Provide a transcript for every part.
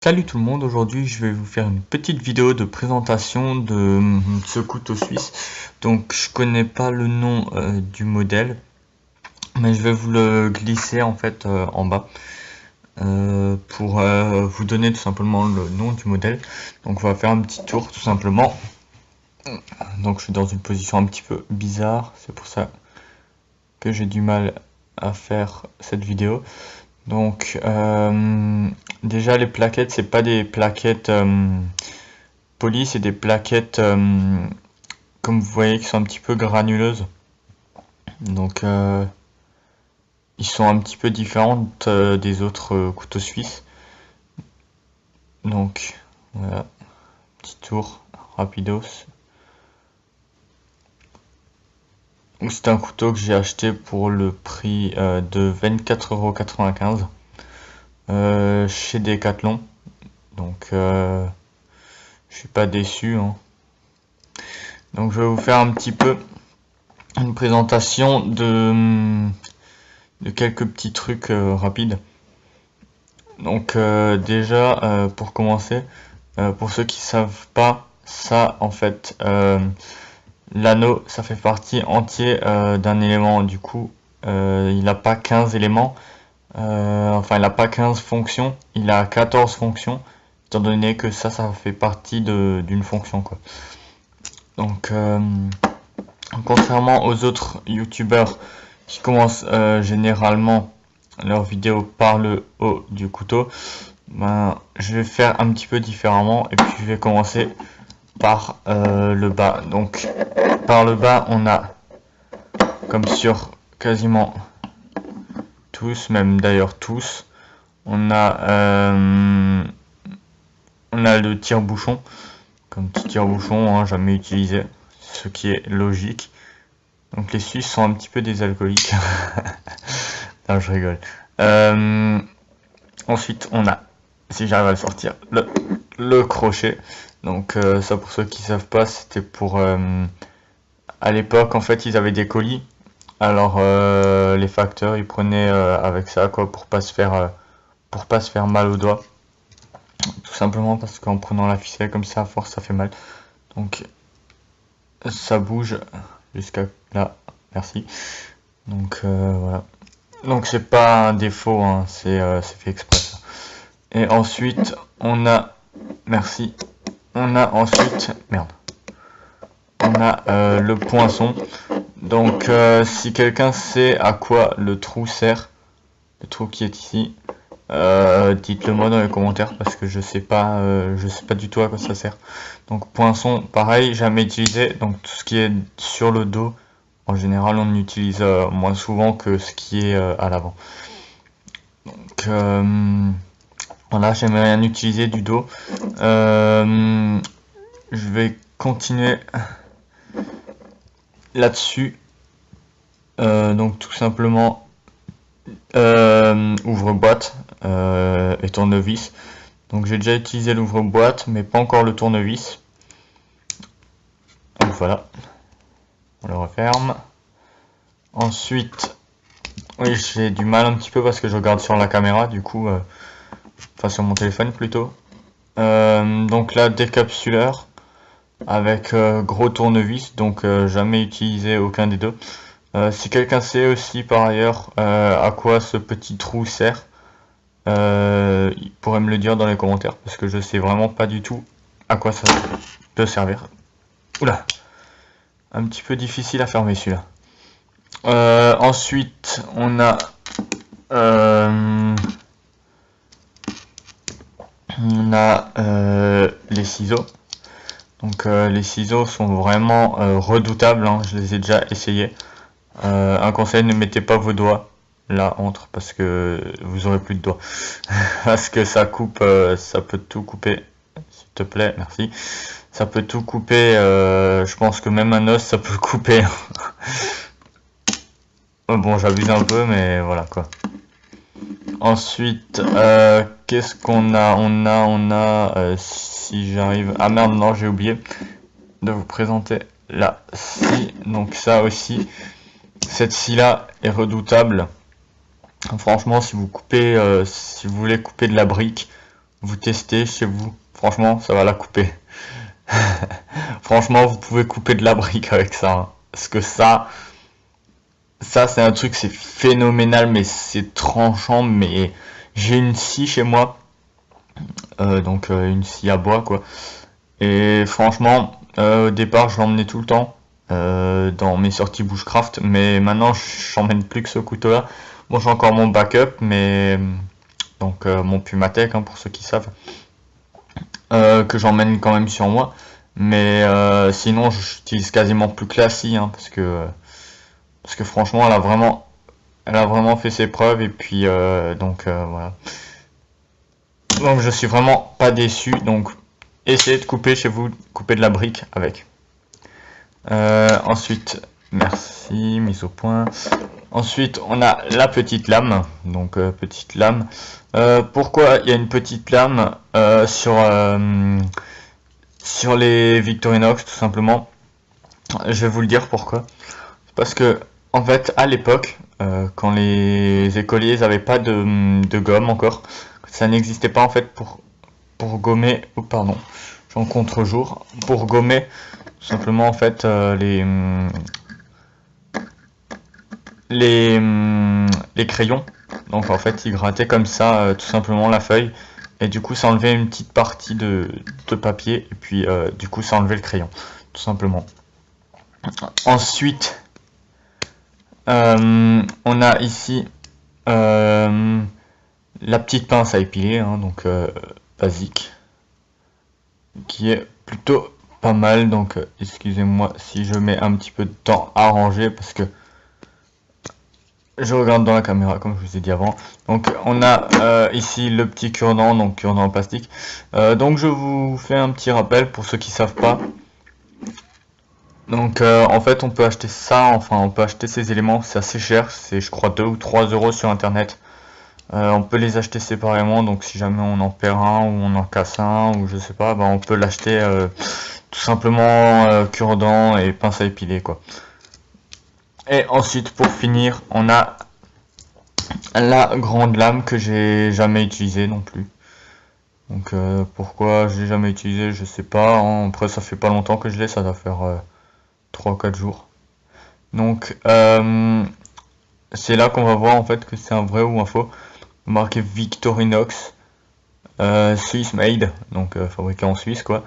Salut tout le monde, aujourd'hui je vais vous faire une petite vidéo de présentation de ce couteau suisse. Donc je connais pas le nom du modèle, mais je vais vous le glisser en fait en bas pour vous donner tout simplement le nom du modèle. Donc on va faire un petit tour tout simplement. Donc je suis dans une position un petit peu bizarre, c'est pour ça que j'ai du mal à faire cette vidéo. Donc déjà les plaquettes, c'est pas des plaquettes polies, c'est des plaquettes comme vous voyez qui sont un petit peu granuleuses. Donc ils sont un petit peu différentes des autres couteaux suisses. Donc voilà, petit tour rapidos. C'est un couteau que j'ai acheté pour le prix de 24,95 € chez Decathlon. Donc je suis pas déçu, hein. Donc je vais vous faire un petit peu une présentation de quelques petits trucs rapides. Donc déjà pour commencer, pour ceux qui savent pas, ça en fait l'anneau ça fait partie entier d'un élément. Du coup il n'a pas 15 éléments, enfin il n'a pas 15 fonctions, il a 14 fonctions, étant donné que ça fait partie d'une fonction quoi. Donc contrairement aux autres youtubeurs qui commencent généralement leurs vidéos par le haut du couteau, ben, je vais faire un petit peu différemment et puis je vais commencer par le bas. Donc par le bas on a, comme sur quasiment tous, même d'ailleurs tous, on a le tire-bouchon, comme petit tire-bouchon, hein, jamais utilisé, ce qui est logique. Donc les Suisses sont un petit peu des alcooliques. Non, je rigole. Ensuite on a, si j'arrive à le sortir, le crochet. Donc ça, pour ceux qui savent pas, c'était pour à l'époque en fait ils avaient des colis, alors les facteurs ils prenaient avec ça quoi, pour pas se faire mal aux doigts, tout simplement parce qu'en prenant la ficelle comme ça à force ça fait mal. Donc ça bouge jusqu'à là, merci. Donc voilà, donc c'est pas un défaut, hein, c'est fait exprès ça. Et ensuite on a, merci, on a ensuite, merde, on a le poinçon. Donc si quelqu'un sait à quoi le trou sert, le trou qui est ici, dites-le moi dans les commentaires parce que je sais pas du tout à quoi ça sert. Donc poinçon, pareil, jamais utilisé. Donc tout ce qui est sur le dos, en général on utilise moins souvent que ce qui est à l'avant. Donc voilà, j'aimerais rien utiliser du dos. Je vais continuer là-dessus. Donc tout simplement ouvre-boîte et tournevis. Donc j'ai déjà utilisé l'ouvre-boîte mais pas encore le tournevis. Donc voilà, on le referme. Ensuite, oui, j'ai du mal un petit peu parce que je regarde sur la caméra, du coup, enfin sur mon téléphone plutôt. Donc là, décapsuleur avec gros tournevis, donc jamais utilisé aucun des deux. Si quelqu'un sait aussi par ailleurs à quoi ce petit trou sert, il pourrait me le dire dans les commentaires parce que je sais vraiment pas du tout à quoi ça peut servir. Oula, un petit peu difficile à fermer celui-là. Ensuite on a les ciseaux. Donc les ciseaux sont vraiment redoutables, hein, je les ai déjà essayés. Un conseil, ne mettez pas vos doigts là entre parce que vous aurez plus de doigts. Parce que ça coupe, ça peut tout couper. S'il te plaît, merci. Ça peut tout couper, je pense que même un os ça peut couper. Bon, j'abuse un peu, mais voilà quoi. Ensuite, qu'est-ce qu'on a? On a si j'arrive... Ah merde, non, j'ai oublié de vous présenter la scie. Donc ça aussi, cette scie là est redoutable. Franchement, si vous coupez, si vous voulez couper de la brique vous testez chez vous. Franchement, ça va la couper. Franchement, vous pouvez couper de la brique avec ça, hein. Parce que ça c'est un truc, c'est phénoménal, mais c'est tranchant. Mais j'ai une scie chez moi, donc une scie à bois quoi. Et franchement, au départ, je l'emmenais tout le temps dans mes sorties bushcraft, mais maintenant, j'emmène plus que ce couteau-là. Bon, j'ai encore mon backup, mais donc mon Pumatech, hein, pour ceux qui savent, que j'emmène quand même sur moi. Mais sinon, j'utilise quasiment plus que la scie, hein, parce que franchement, elle a vraiment fait ses preuves. Et puis donc voilà. Donc je suis vraiment pas déçu. Donc essayez de couper chez vous, couper de la brique avec. Ensuite, merci, mise au point. Ensuite, on a la petite lame. Donc, petite lame. Pourquoi il y a une petite lame sur les Victorinox, tout simplement? Je vais vous le dire pourquoi. Parce que, en fait, à l'époque, quand les écoliers n'avaient pas de gomme encore, ça n'existait pas en fait pour gommer. Oh, pardon, je suis en contre-jour. Pour gommer tout simplement en fait les crayons. Donc en fait ils grattaient comme ça tout simplement la feuille, et du coup ça enlevait une petite partie de papier, et puis du coup ça enlevait le crayon tout simplement. Ensuite on a ici la petite pince à épiler, hein, donc basique, qui est plutôt pas mal. Donc excusez-moi si je mets un petit peu de temps à ranger, parce que je regarde dans la caméra comme je vous ai dit avant. Donc on a ici le petit cure-dent, donc cure-dent en plastique. Donc je vous fais un petit rappel pour ceux qui savent pas. Donc en fait on peut acheter ça, enfin on peut acheter ces éléments, c'est assez cher, c'est je crois 2 ou 3 euros sur internet. On peut les acheter séparément, donc si jamais on en perd un ou on en casse un ou je sais pas, bah on peut l'acheter tout simplement cure-dent et pince à épiler quoi. Et ensuite pour finir on a la grande lame que j'ai jamais utilisée non plus. Donc pourquoi j'ai jamais utilisé, je sais pas, hein. Après ça fait pas longtemps que je l'ai, ça doit faire 3 ou 4 jours. Donc c'est là qu'on va voir en fait que c'est un vrai ou un faux. Marqué Victorinox Swiss made, donc fabriqué en Suisse quoi.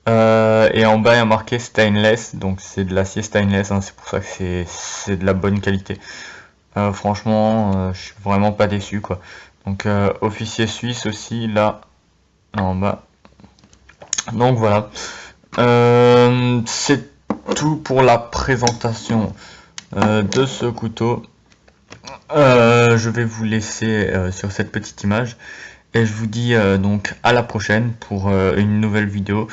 Et en bas il y a marqué stainless, donc c'est de l'acier stainless, hein, c'est pour ça que c'est de la bonne qualité. Franchement je suis vraiment pas déçu quoi. Donc officier suisse aussi là en bas. Donc voilà, c'est tout pour la présentation de ce couteau. Je vais vous laisser sur cette petite image, et je vous dis donc à la prochaine pour une nouvelle vidéo.